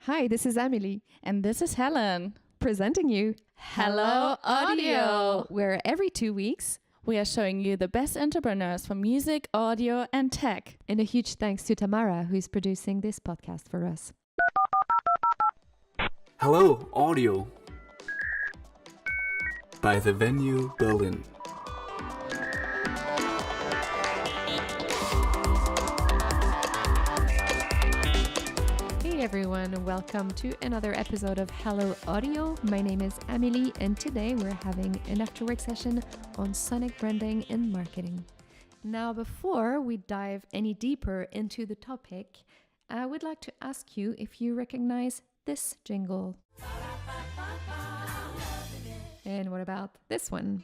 Hi, this is Emily, And this is Helen. presenting you Hello Audio, where every 2 weeks, we are showing you the best entrepreneurs for music, audio, and tech. and a huge thanks to Tamara, who's producing this podcast for us. Hello Audio by The Venue Berlin. Hey everyone, welcome to another episode of Hello Audio. My name is Amélie, and today we're having an after-work session on sonic branding and marketing. Now, before we dive any deeper into the topic, I would like to ask you if you recognize this jingle. And what about this one?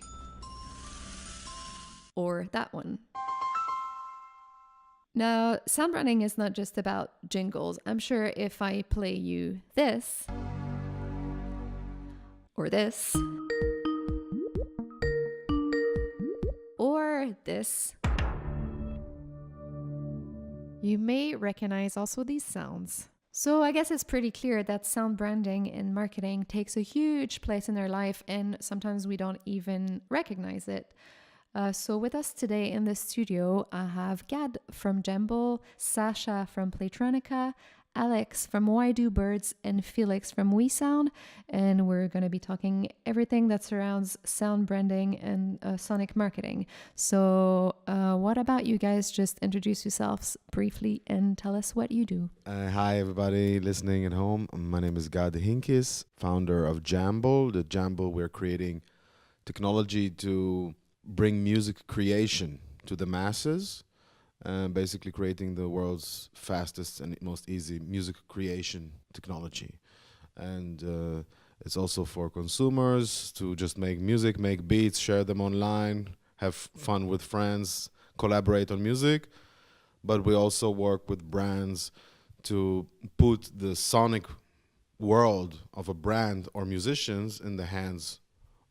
Or that one? Now, sound branding is not just about jingles. I'm sure if I play you this, or this, or this, you may recognize also these sounds. So I guess it's pretty clear that sound branding and marketing takes a huge place in our life, and sometimes we don't even recognize it. So with us today in the studio, I have Gad from Jamble, Sasha from Playtronica, Alex from Why Do Birds, and Felix from WeSound. And we're going to be talking everything that surrounds sound branding and sonic marketing. So what about you guys? Just introduce yourselves briefly and tell us what you do. Hi, everybody listening at home. My name is Gad Hinkis, founder of Jamble. The Jamble, we're creating technology to bring music creation to the masses, basically creating the world's fastest and most easy music creation technology. And it's also for consumers to just make music, make beats, share them online, have fun with friends, collaborate on music. But we also work with brands to put the sonic world of a brand or musicians in the hands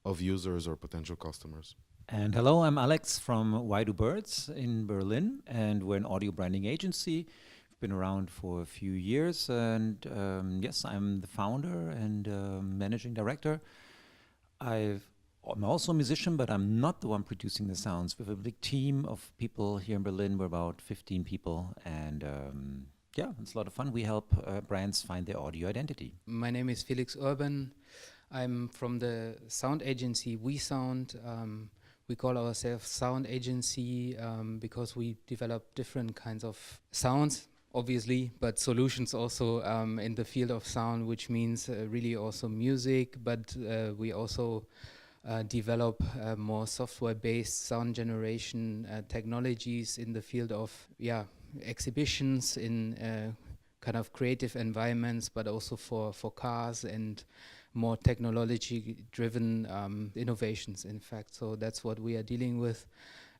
of users or potential customers. And hello, I'm Alex from Why Do Birds in Berlin, and we're an audio branding agency. We've been around for a few years, and yes, I'm the founder and managing director. I'm also a musician, but I'm not the one producing the sounds. We have a big team of people here in Berlin. We're about 15 people, and yeah, it's a lot of fun. We help brands find their audio identity. My name is Felix Urban. I'm from the sound agency WeSound. We call ourselves sound agency because we develop different kinds of sounds, obviously, but solutions also in the field of sound, which means really also music, but we also develop more software-based sound generation technologies in the field of exhibitions in kind of creative environments, but also for cars and more technology-driven innovations, in fact. So that's what we are dealing with.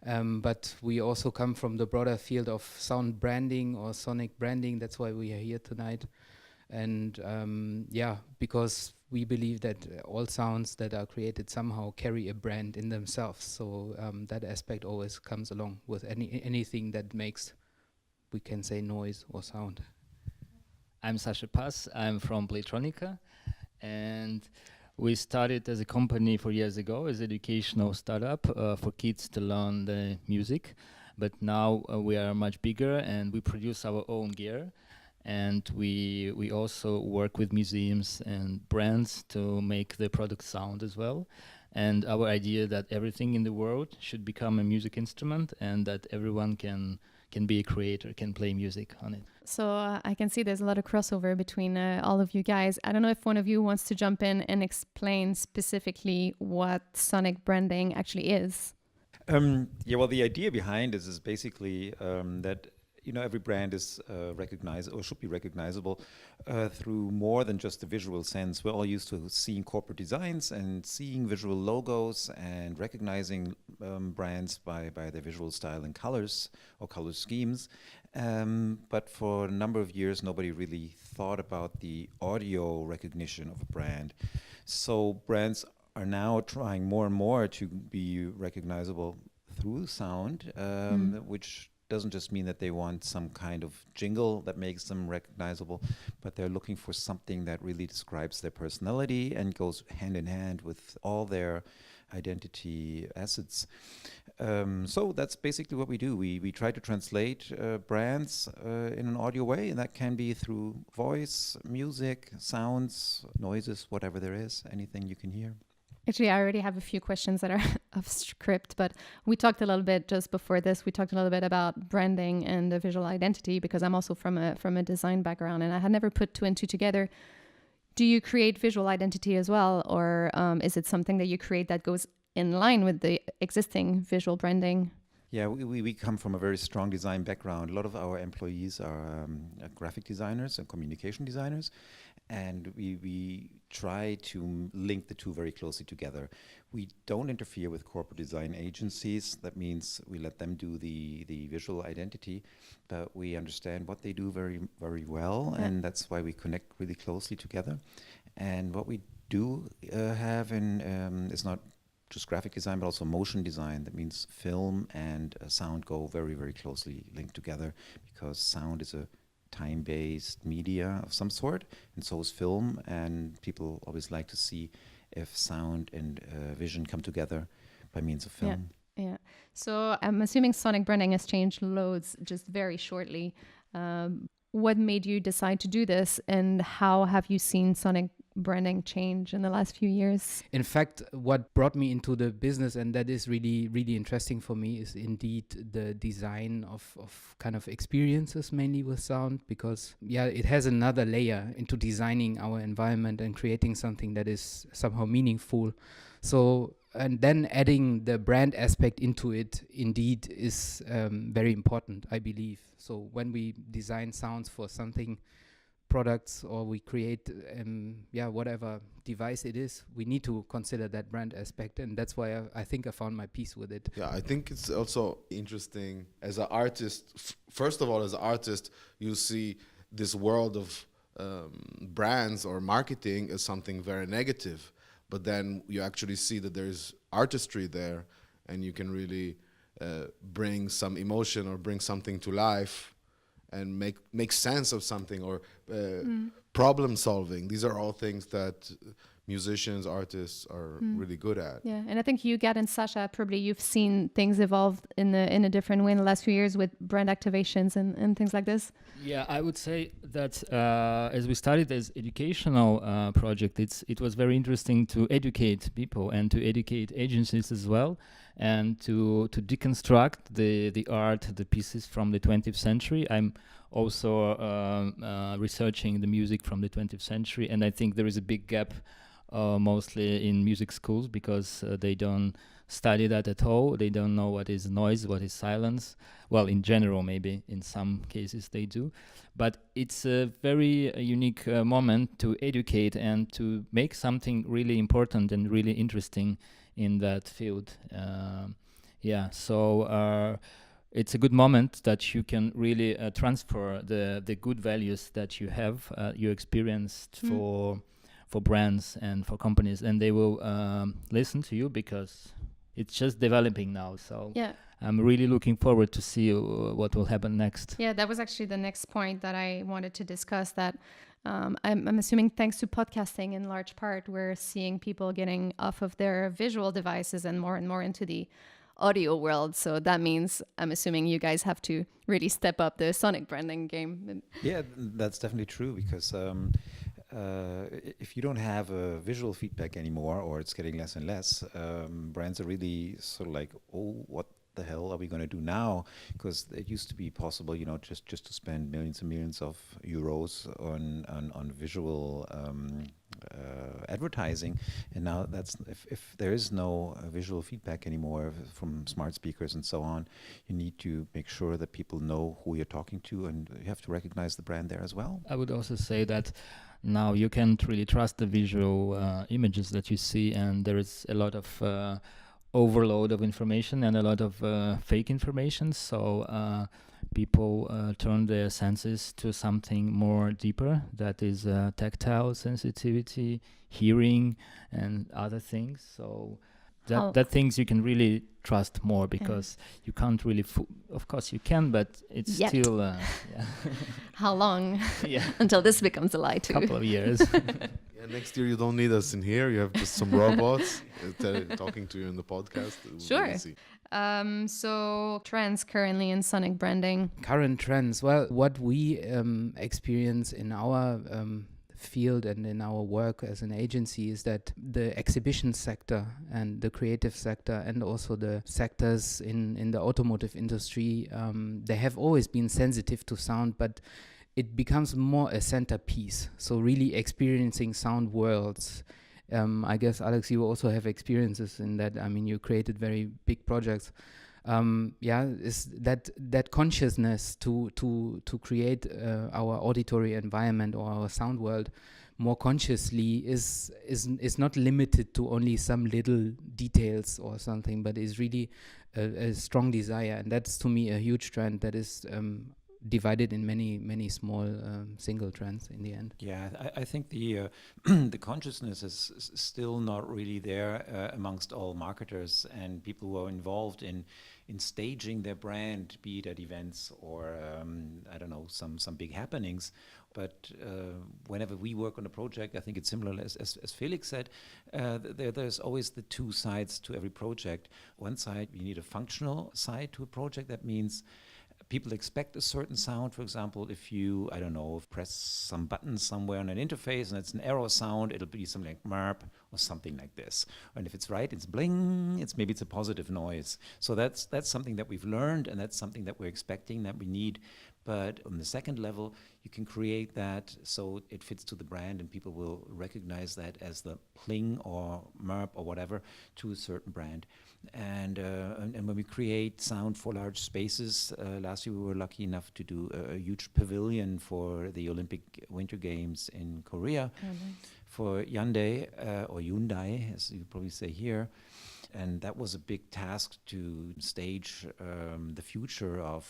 But we also come from the broader field of sound branding or sonic branding. That's why we are here tonight. And because we believe that all sounds that are created somehow carry a brand in themselves. So that aspect always comes along with anything that makes, we can say, noise or sound. I'm Sasha Pass. I'm from Playtronica. And we started as a company 4 years ago as an educational startup for kids to learn the music. But now we are much bigger and we produce our own gear. And we also work with museums and brands to make the product sound as well. And our idea that everything in the world should become a music instrument and that everyone can be a creator, can play music on it. So I can see there's a lot of crossover between all of you guys. I don't know if one of you wants to jump in and explain specifically what sonic branding actually is. Well, the idea behind this is basically that every brand is recognized or should be recognizable through more than just the visual sense. We're all used to seeing corporate designs and seeing visual logos and recognizing brands by their visual style and colors or color schemes. But for a number of years, nobody really thought about the audio recognition of a brand. So brands are now trying more and more to be recognizable through sound, which doesn't just mean that they want some kind of jingle that makes them recognizable, but they're looking for something that really describes their personality and goes hand in hand with all their identity assets. So that's basically what we do. We try to translate brands in an audio way, and that can be through voice, music, sounds, noises, whatever there is, anything you can hear. Actually, I already have a few questions that are off script, but we talked a little bit just before this. We talked a little bit about branding and the visual identity, because I'm also from a design background, and I had never put two and two together. Do you create visual identity as well, or is it something that you create that goes in line with the existing visual branding? Yeah, we come from a very strong design background. A lot of our employees are graphic designers and communication designers, and we try to link the two very closely together. We don't interfere with corporate design agencies. That means we let them do the visual identity, but we understand what they do very, very well, and that's why we connect really closely together. And what we do have is not just graphic design, but also motion design. That means film and sound go very, very closely linked together, because sound is a time-based media of some sort, and so is film, and people always like to see if sound and vision come together by means of film. Yeah. So I'm assuming sonic branding has changed loads just very shortly. What made you decide to do this, and how have you seen sonic branding change in the last few years? In fact, what brought me into the business, and that is really, really interesting for me, is indeed the design of kind of experiences, mainly with sound, because it has another layer into designing our environment and creating something that is somehow meaningful. So, and then adding the brand aspect into it indeed is very important, I believe. So when we design sounds for something, products, or we create whatever device it is, we need to consider that brand aspect, and that's why I think I found my piece with it. Yeah, I think it's also interesting as an artist. First of all, as an artist, you see this world of brands or marketing as something very negative, but then you actually see that there's artistry there, and you can really bring some emotion or bring something to life and make sense of something, or problem solving. These are all things that musicians, artists are really good at. Yeah, and I think you, Gad and Sasha, probably you've seen things evolve in a different way in the last few years with brand activations and things like this. Yeah, I would say that as we started as educational project, it was very interesting to educate people and to educate agencies as well, and to deconstruct the art, the pieces from the 20th century. I'm also researching the music from the 20th century, and I think there is a big gap mostly in music schools, because they don't study that at all. They don't know what is noise, what is silence. Well, in general, maybe in some cases they do. But it's a very unique moment to educate and to make something really important and really interesting in that field. So it's a good moment that you can really transfer the good values that you have, you experienced for brands and for companies, and they will listen to you, because it's just developing now. So I'm really looking forward to see what will happen next. Yeah, that was actually the next point that I wanted to discuss, that I'm assuming thanks to podcasting in large part, we're seeing people getting off of their visual devices and more into the audio world. So that means, I'm assuming you guys have to really step up the sonic branding game. Yeah, that's definitely true, because if you don't have a visual feedback anymore, or it's getting less and less, brands are really sort of like, oh, what the hell are we going to do now? Because it used to be possible, just to spend millions and millions of euros on visual advertising, and now that's if there is no visual feedback anymore from smart speakers and so on, you need to make sure that people know who you're talking to, and you have to recognize the brand there as well. I would also say that now you can't really trust the visual images that you see, and there is a lot of overload of information and a lot of fake information. So people turn their senses to something more deeper, that is tactile sensitivity, hearing, and other things. So How- that things you can really trust more, because you can't really of course you can, but it's Yet. still How long yeah, until this becomes a lie too? couple of years. Yeah, next year you don't need us in here. You have just some robots talking to you in the podcast. It will be Sure. easy. So trends currently in sonic branding. Current trends. Well, what we experience in our field and in our work as an agency is that the exhibition sector and the creative sector and also the sectors in the automotive industry, they have always been sensitive to sound, but it becomes more a centerpiece. So really experiencing sound worlds. I guess, Alex, you also have experiences in that. I mean, you created very big projects. Is that consciousness to create our auditory environment or our sound world more consciously is not limited to only some little details or something, but is really a strong desire, and that's to me a huge trend that is divided in many small single trends in the end. Yeah, I think the the consciousness is still not really there amongst all marketers and people who are involved in staging their brand, be it at events or I don't know, some big happenings. But whenever we work on a project, I think it's similar as Felix said. There's always the two sides to every project. One side, you need a functional side to a project. That means people expect a certain sound. For example, if you, I don't know, press some buttons somewhere on an interface and it's an arrow sound, it'll be something like merp or something like this. And if it's right, it's bling, maybe it's a positive noise. So that's something that we've learned, and that's something that we're expecting, that we need. But on the second level, you can create that so it fits to the brand and people will recognize that as the pling or merp or whatever to a certain brand. And when we create sound for large spaces, last year we were lucky enough to do a huge pavilion for the Olympic Winter Games in Korea for Hyundai, or Hyundai, as you probably say here. And that was a big task to stage the future of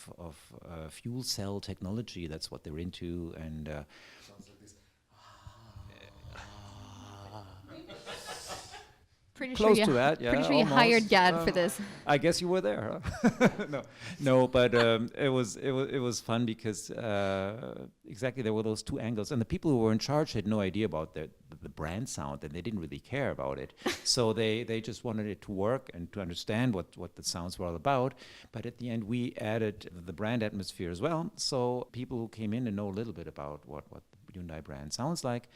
fuel cell technology. That's what they're into. And Pretty close sure to you, that, yeah. pretty sure you almost. hired Gad for this. I guess you were there. Huh? no, but it was fun because exactly there were those two angles, and the people who were in charge had no idea about the brand sound, and they didn't really care about it. So they just wanted it to work and to understand what the sounds were all about. But at the end, we added the brand atmosphere as well. So people who came in and know a little bit about what the Hyundai brand sounds like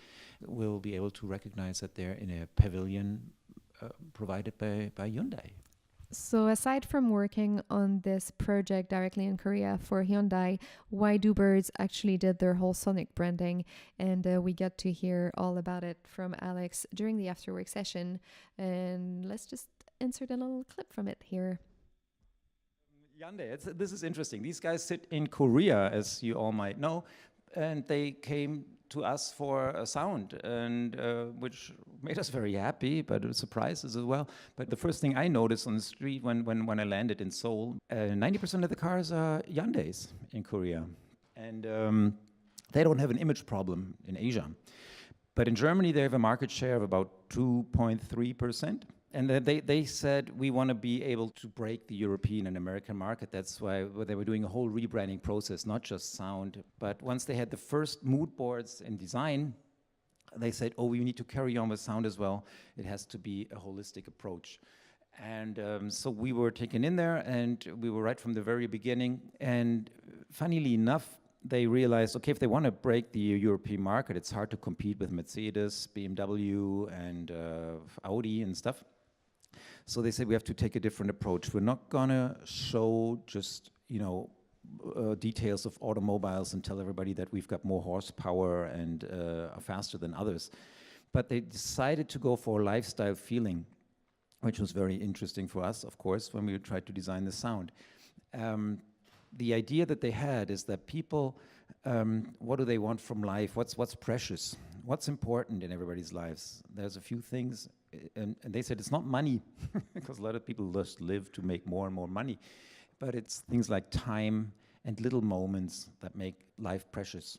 will be able to recognize that they're in a pavilion provided by Hyundai. So aside from working on this project directly in Korea for Hyundai, Why Do Birds actually did their whole sonic branding, and we get to hear all about it from Alex during the afterwork session. And let's just insert a little clip from it here. Hyundai, this is interesting. These guys sit in Korea, as you all might know, and they came to us for a sound, and which made us very happy, but it surprised us as well. But the first thing I noticed on the street when I landed in Seoul, 90% of the cars are Hyundais in Korea. And they don't have an image problem in Asia. But in Germany, they have a market share of about 2.3%. And they said, we want to be able to break the European and American market. That's why they were doing a whole rebranding process, not just sound. But once they had the first mood boards in design, they said, oh, we need to carry on with sound as well. It has to be a holistic approach. And so we were taken in there, and we were right from the very beginning. And funnily enough, they realized, okay, if they want to break the European market, it's hard to compete with Mercedes, BMW, and Audi and stuff. So they said we have to take a different approach. We're not gonna show just details of automobiles and tell everybody that we've got more horsepower and are faster than others. But they decided to go for a lifestyle feeling, which was very interesting for us, of course, when we tried to design the sound. The idea that they had is that people, what do they want from life? What's precious? What's important in everybody's lives? There's a few things, and they said it's not money, because a lot of people just live to make more and more money, but it's things like time and little moments that make life precious.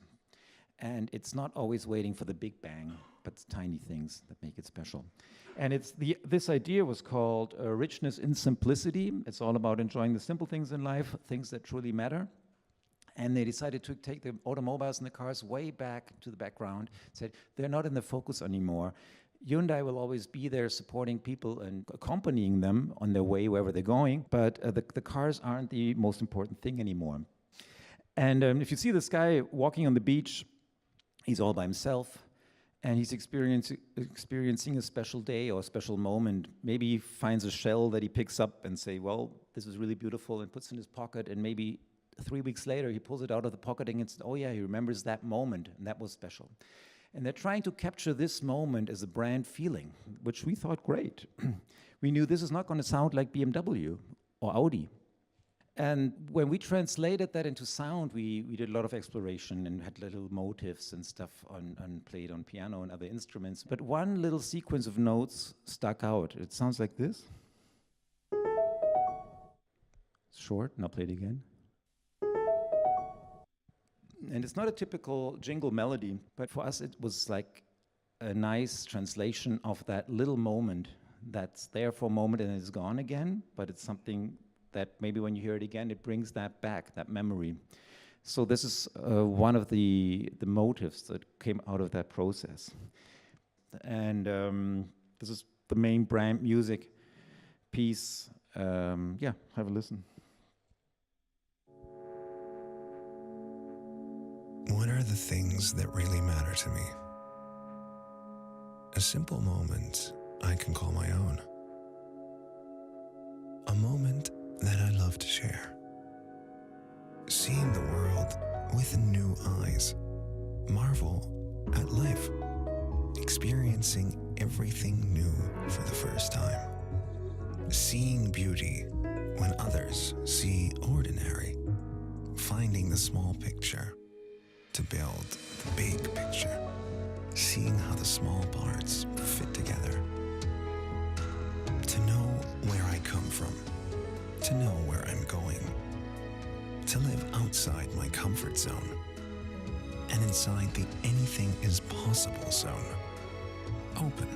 And it's not always waiting for the big bang, but it's tiny things that make it special. And this idea was called richness in simplicity. It's all about enjoying the simple things in life, things that truly matter. And they decided to take the automobiles and the cars way back to the background, said they're not in the focus anymore. Hyundai will always be there supporting people and accompanying them on their way wherever they're going, but the cars aren't the most important thing anymore. And if you see this guy walking on the beach, he's all by himself, and he's experiencing a special day or a special moment. Maybe he finds a shell that he picks up and say, well, this is really beautiful, and puts in his pocket, and maybe 3 weeks later he pulls it out of the pocket and it's, oh yeah, he remembers that moment, and that was special. And they're trying to capture this moment as a brand feeling, which we thought great. We knew this is not going to sound like BMW or Audi. And when we translated that into sound, we did a lot of exploration and had little motifs and stuff on played on piano and other instruments. But one little sequence of notes stuck out. It sounds like this. It's short, and I'll play it again. And it's not a typical jingle melody, but for us it was like a nice translation of that little moment that's there for a moment and is gone again, but it's something that maybe when you hear it again, it brings that back, that memory. So this is one of the motives that came out of that process. And this is the main brand music piece. Yeah, have a listen. What are the things that really matter to me? A simple moment I can call my own. A moment that I love to share. Seeing the world with new eyes. Marvel at life. Experiencing everything new for the first time. Seeing beauty when others see ordinary. Finding the small picture to build the big picture. Seeing how the small parts fit together. To know where I come from. To know where I'm going. To live outside my comfort zone. And inside the anything is possible zone. Open.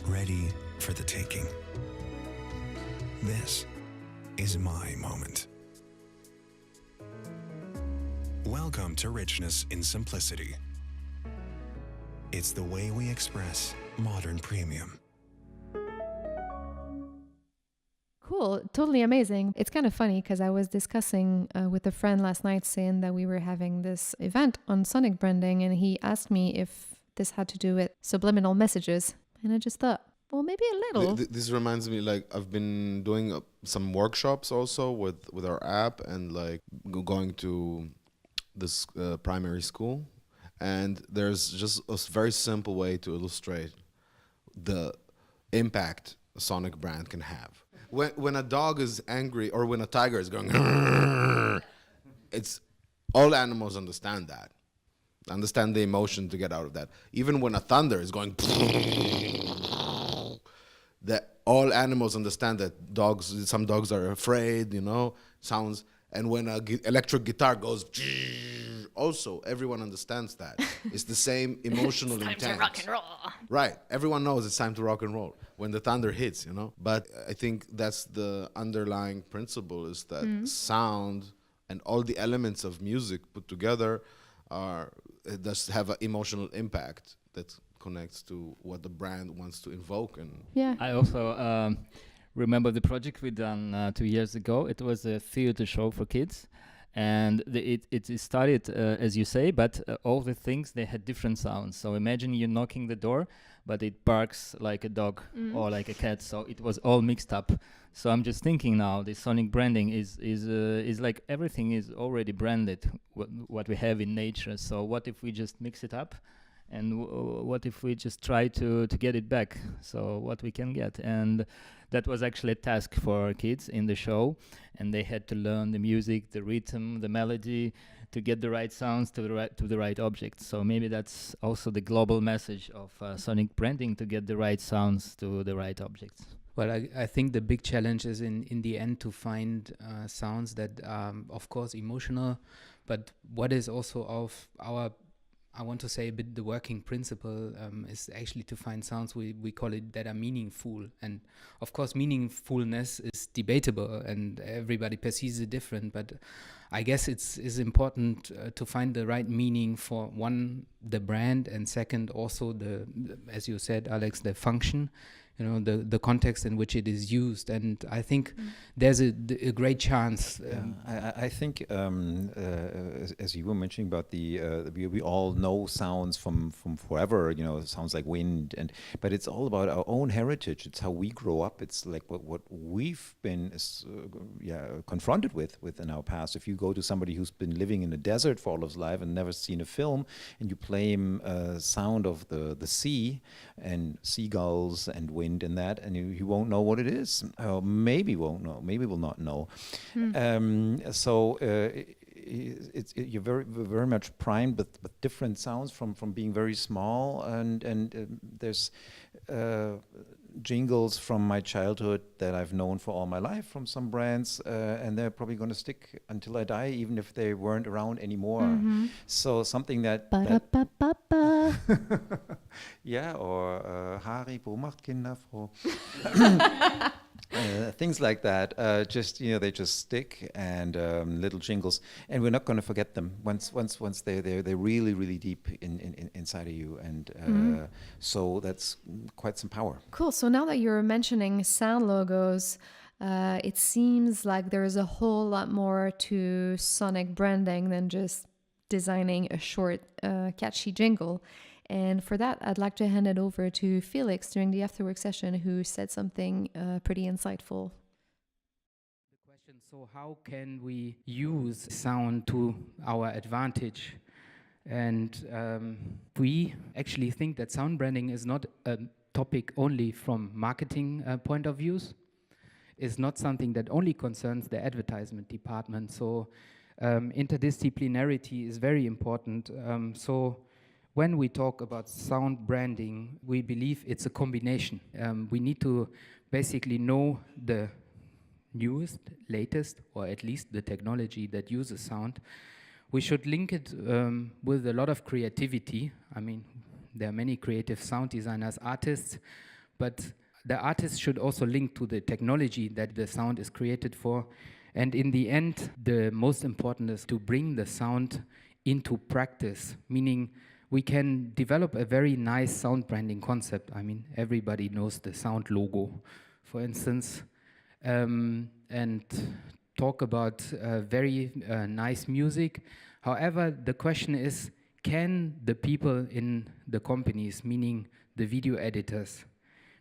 Ready for the taking. This is my moment. Welcome to Richness in Simplicity. It's the way we express modern premium. Cool, totally amazing. It's kind of funny because I was discussing with a friend last night saying that we were having this event on sonic branding, and he asked me if this had to do with subliminal messages. And I just thought, well, maybe a little. This reminds me, like, I've been doing some workshops also with our app, and like going to this primary school, and there's just a very simple way to illustrate the impact a sonic brand can have. When a dog is angry or when a tiger is going, it's all animals understand that, understand the emotion to get out of that. Even when a thunder is going, that all animals understand that some dogs are afraid, sounds. And when an electric guitar goes, also everyone understands that. It's the same emotional intent. It's time to rock and roll. Right. Everyone knows it's time to rock and roll when the thunder hits, But I think that's the underlying principle, is that sound and all the elements of music put together it does have an emotional impact that connects to what the brand wants to invoke. And Yeah. I also remember the project we done 2 years ago. It was a theater show for kids, and it started as you say, but all the things, they had different sounds. So imagine you knocking the door, but it barks like a dog or like a cat. So it was all mixed up. So I'm just thinking now, the sonic branding is like everything is already branded, what we have in nature. So what if we just mix it up? And what if we just try to get it back? So what we can get. And that was actually a task for kids in the show. And they had to learn the music, the rhythm, the melody, to get the right sounds to the right objects. So maybe that's also the global message of sonic branding, to get the right sounds to the right objects. Well, I think the big challenge is in the end to find sounds that are, of course, emotional, But what is also of our, I want to say a bit the working principle is actually to find sounds, we call it, that are meaningful. And of course meaningfulness is debatable and everybody perceives it different, but I guess it's important to find the right meaning for one, the brand, and second also the as you said, Alex, the function, the context in which it is used. And I think there's a great chance. I think, as you were mentioning about we all know sounds from forever. Sounds like wind, but it's all about our own heritage. It's how we grow up. It's like what we've been confronted with in our past. If you go to somebody who's been living in the desert for all of his life and never seen a film, and you play him sound of the sea and seagulls and wind and that, and he won't know what it is. Maybe won't know. Maybe will not know. You're very much primed with different sounds from being very small, and there's jingles from my childhood that I've known for all my life from some brands, and they're probably going to stick until I die, even if they weren't around anymore. So something that yeah, or Haribo macht Kinder froh. Things like that, they just stick, and little jingles, and we're not going to forget them once they're really, really deep inside of you, and so that's quite some power. Cool. So now that you're mentioning sound logos, it seems like there's a whole lot more to sonic branding than just designing a short, catchy jingle. And for that, I'd like to hand it over to Felix during the afterwork session, who said something pretty insightful. The question, so how can we use sound to our advantage? And we actually think that sound branding is not a topic only from marketing point of views. It's not something that only concerns the advertisement department. So interdisciplinarity is very important. So when we talk about sound branding, we believe it's a combination. We need to basically know the newest, latest, or at least the technology that uses sound. We should link it with a lot of creativity. I mean, there are many creative sound designers, artists, but the artist should also link to the technology that the sound is created for. And in the end, the most important is to bring the sound into practice, meaning we can develop a very nice sound branding concept. I mean, everybody knows the sound logo, for instance, and talk about very nice music. However, the question is, can the people in the companies, meaning the video editors,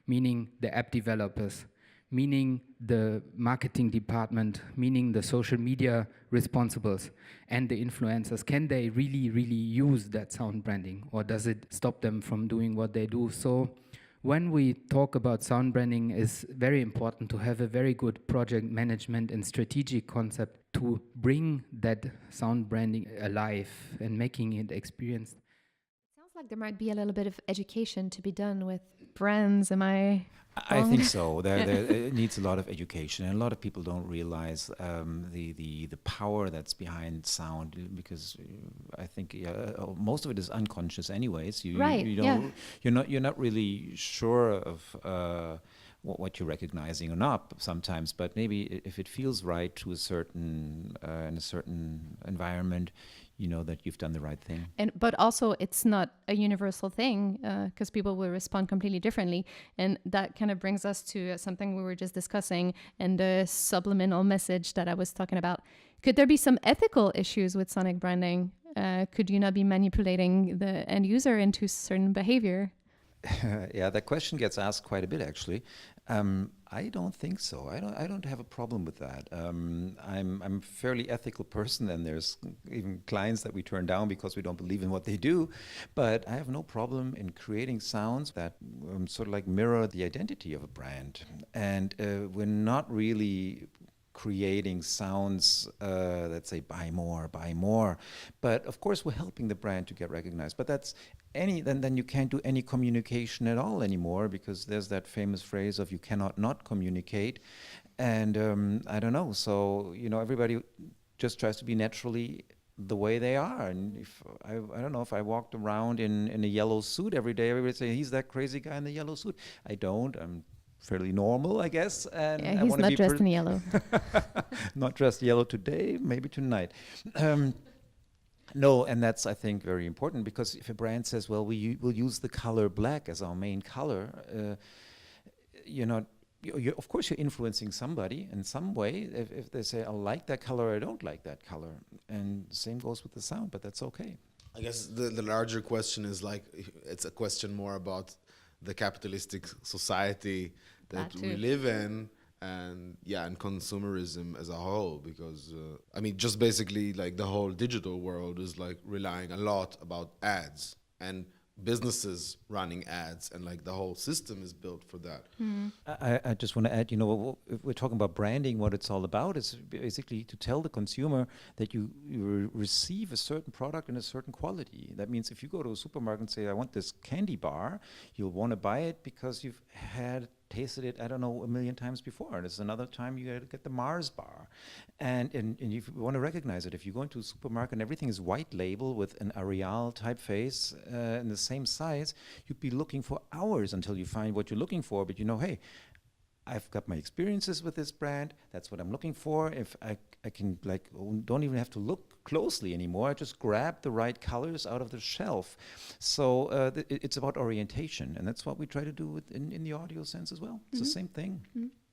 meaning the app developers, meaning the marketing department, meaning the social media responsibles and the influencers, can they really, really use that sound branding, or does it stop them from doing what they do? So when we talk about sound branding, it's very important to have a very good project management and strategic concept to bring that sound branding alive and making it experienced. Sounds like there might be a little bit of education to be done with brands. Am I I think so. It needs a lot of education, and a lot of people don't realize the power that's behind sound, because I think most of it is unconscious, anyways. You're not really sure of what you're recognizing or not sometimes, but maybe if it feels right to a certain in a certain environment, you know that you've done the right thing. But also, it's not a universal thing, because people will respond completely differently. And that kind of brings us to something we were just discussing, and the subliminal message that I was talking about. Could there be some ethical issues with sonic branding? Could you not be manipulating the end user into certain behavior? Yeah, that question gets asked quite a bit, actually. I don't think so. I don't have a problem with that. I'm a fairly ethical person, and there's even clients that we turn down because we don't believe in what they do. But I have no problem in creating sounds that sort of like mirror the identity of a brand. And we're not really creating sounds that say buy more. But of course, we're helping the brand to get recognized. But that's then you can't do any communication at all anymore, because there's that famous phrase of you cannot not communicate. And I don't know. So, everybody just tries to be naturally the way they are. And if I don't know, if I walked around in a yellow suit every day, everybody would say, he's that crazy guy in the yellow suit. I don't. I'm fairly normal, I guess. And Yeah, I he's wanna not be dressed in yellow. not dressed yellow today, maybe tonight. No, and that's, I think, very important, because if a brand says, well, we'll use the color black as our main color, you're not, of course you're influencing somebody in some way. If they say, I like that color, I don't like that color. And the same goes with the sound, but that's okay. I guess the larger question is like, it's a question more about the capitalistic society that That we too. live in, and and consumerism as a whole, because I mean, just basically like the whole digital world is like relying a lot about ads and businesses running ads, and like the whole system is built for that. I just want to add, if we're talking about branding, what it's all about is basically to tell the consumer that you receive a certain product in a certain quality. That means if you go to a supermarket and say, I want this candy bar, you'll want to buy it because you've tasted it, I don't know, a million times before. And it's another time you gotta get the Mars bar. And if you want to recognize it, if you go into a supermarket and everything is white label with an Arial typeface in the same size, you'd be looking for hours until you find what you're looking for. But hey, I've got my experiences with this brand. That's what I'm looking for. If I can don't even have to look closely anymore. I just grab the right colors out of the shelf. So it's about orientation, and that's what we try to do in the audio sense as well. It's the same thing.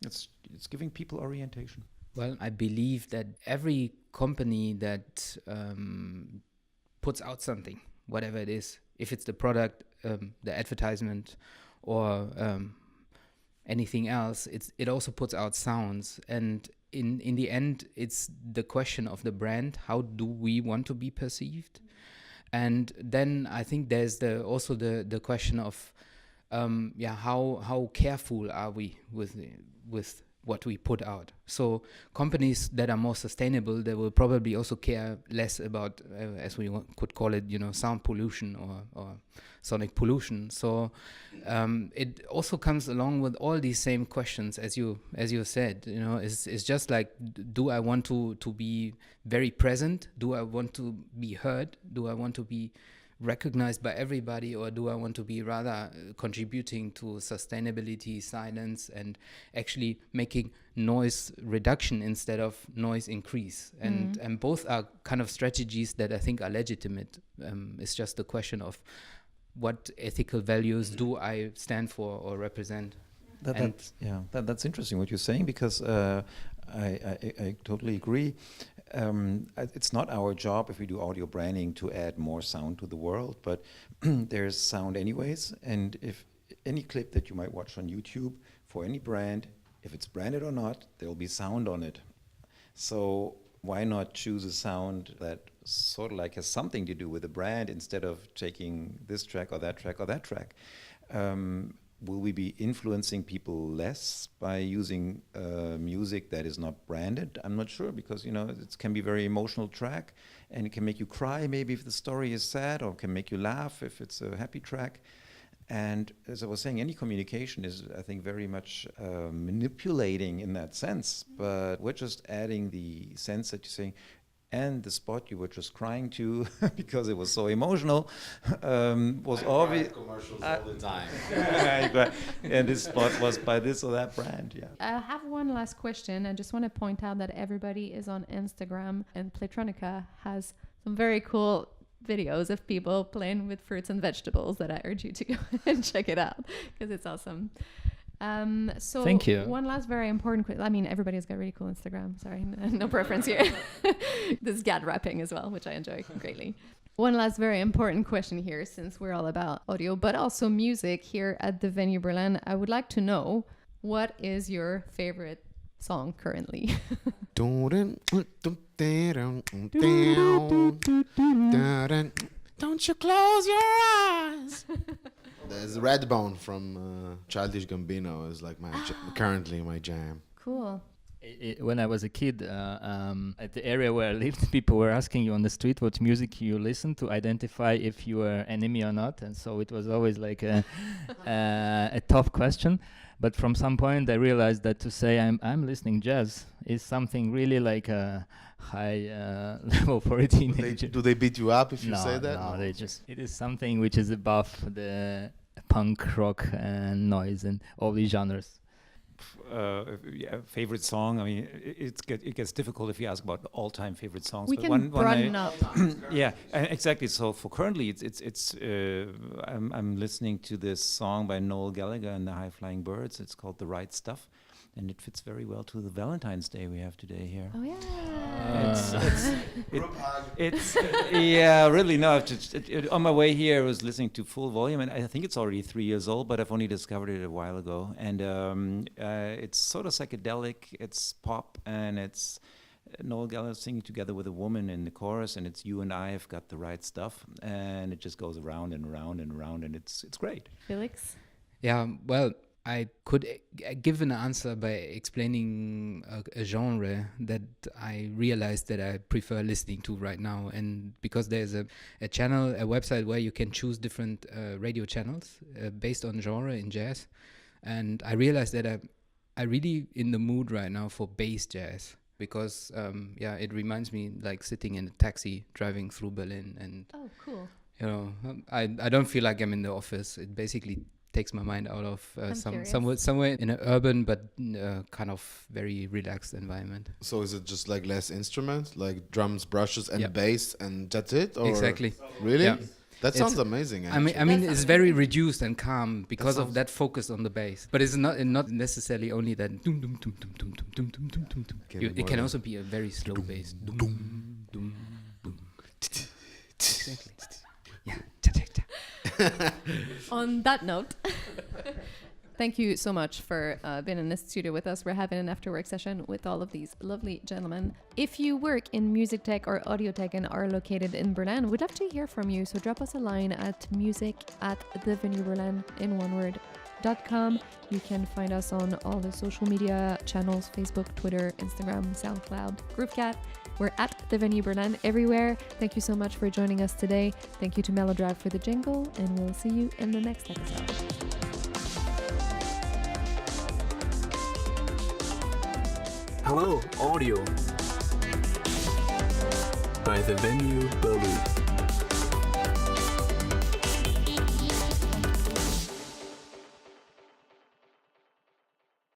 It's giving people orientation. Well, I believe that every company that puts out something, whatever it is, if it's the product, the advertisement, or anything else, it also puts out sounds. And in the end, it's the question of the brand. How do we want to be perceived? And then I think there's also the question of how careful are we with what we put out. So companies that are more sustainable, they will probably also care less about, as we could call it, sound pollution or sonic pollution. So it also comes along with all these same questions, as you said. It's just like, do I want to be very present? Do I want to be heard? Do I want to be recognized by everybody, or do I want to be rather contributing to sustainability, silence, and actually making noise reduction instead of noise increase? And both are kind of strategies that I think are legitimate. It's just a question of what ethical values do I stand for or represent. That's interesting what you're saying, because I totally agree. It's not our job, if we do audio branding, to add more sound to the world, but there's sound anyways. And if any clip that you might watch on YouTube for any brand, if it's branded or not, there'll be sound on it. So why not choose a sound that sort of like has something to do with the brand, instead of taking this track or that track or that track? Will we be influencing people less by using music that is not branded? I'm not sure, because it can be a very emotional track, and it can make you cry maybe if the story is sad, or can make you laugh if it's a happy track. And as I was saying, any communication is, I think, very much manipulating in that sense, but we're just adding the sense that you're saying, and the spot you were just crying to because it was so emotional was obvious. Commercials all the time. And this spot was by this or that brand. Yeah. I have one last question. I just want to point out that everybody is on Instagram, and Playtronica has some very cool videos of people playing with fruits and vegetables that I urge you to go and check it out, because it's awesome. So Thank you. One last very important question. I mean, everybody's got really cool Instagram. Sorry, no preference here. This is GAD rapping as well, which I enjoy greatly. One last very important question here, since we're all about audio, but also music here at the Venue Berlin. I would like to know, what is your favorite song currently? Don't you close your eyes. There's Redbone from Childish Gambino is like currently my jam. Cool. When I was a kid, at the area where I lived, people were asking you on the street what music you listen to identify if you were enemy or not, and so it was always like a tough question. But from some point, I realized that to say I'm listening jazz is something really like a high level for a teenager. Do they beat you up if you No, say that? no, they just it is something which is above the punk rock and noise and all these genres. Favorite song. I mean, it gets difficult if you ask about all-time favorite songs. We but can broaden up. Yeah, exactly. So for currently, it's I'm listening to this song by Noel Gallagher and the High Flying Birds. It's called "The Right Stuff," and it fits very well to the Valentine's Day we have today here. Oh, yeah. It's yeah, really. No, on my way here, I was listening to full volume, and I think it's already 3 years old, but I've only discovered it a while ago. And it's sort of psychedelic. It's pop, and it's Noel Gallagher singing together with a woman in the chorus, and it's "You and I have got the right stuff," and it just goes around and around and around, and it's great. Felix? Yeah, well, I could give an answer by explaining a genre that I realized that I prefer listening to right now. And because there's a channel, a website where you can choose different radio channels based on genre in jazz. And I realized that I really in the mood right now for bass jazz. Because, it reminds me like sitting in a taxi driving through Berlin. And, Oh, cool. you know, I don't feel like I'm in the office. It basically takes my mind out of somewhere in an urban but kind of very relaxed environment. So is it just like less instruments, like drums, brushes, and bass, and that's it? Or Exactly. Really? Yeah. That sounds amazing. I mean, actually. it's very reduced and calm because of that focus on the bass. But it's not necessarily only that. Dum, dum, dum, dum, dum, dum, dum, dum, dum, dum. It can also be a very slow bass. Dum, dum, dum, dum. Exactly. Yeah. On that note, thank you so much for being in this studio with us. We're having an after-work session with all of these lovely gentlemen. If you work in music tech or audio tech and are located in Berlin, we'd love to hear from you. So drop us a line at music@thevenueberlin in one word.com. You can find us on all the social media channels, Facebook, Twitter, Instagram, SoundCloud, GrooveCat. We're at The Venue Berlin everywhere. Thank you so much for joining us today. Thank you to Melodrive for the jingle, and we'll see you in the next episode. Hello, audio by The Venue Berlin.